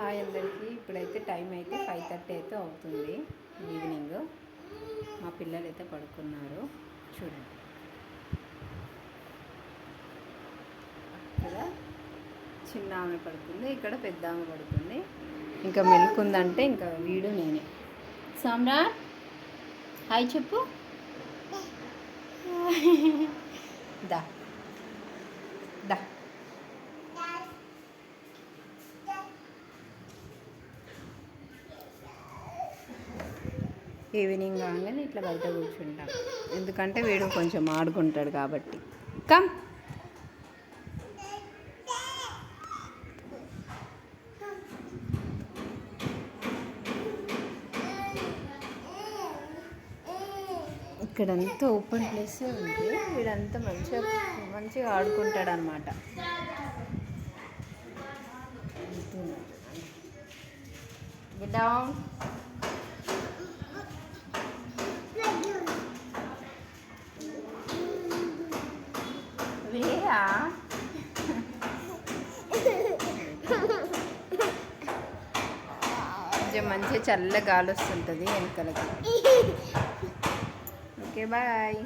Hi అందరికీ. ఇప్పుడైతే time అయితే 5:30 అయితే అవుతుంది ఈవినింగ్. మా పిల్లలు అయితే పడుకున్నారు. చూడండి, అక్కడ చిన్న ఆమె పడుకుంది, ఇక్కడ పెద్ద ఆమె పడుకుంది. ఇంకా మెలుకుందంటే ఇంకా వీడు నేనే. సామ్రాట్ హాయ్ చెప్పు. దా దా ఈవినింగ్ కాగానే ఇట్లా బయట కూర్చుంటాం, ఎందుకంటే వీడు కొంచెం ఆడుకుంటాడు కాబట్టి. కమ్ ఇక్కడంతా ఓపెన్ ప్లేసే ఉంది, వీడంతా మంచిగా ఆడుకుంటాడు అనమాట. Get down. వేరా కొంచెం మంచిగా చల్ల గాలి వస్తుంటుంది వెనకాలకి. Okay bye.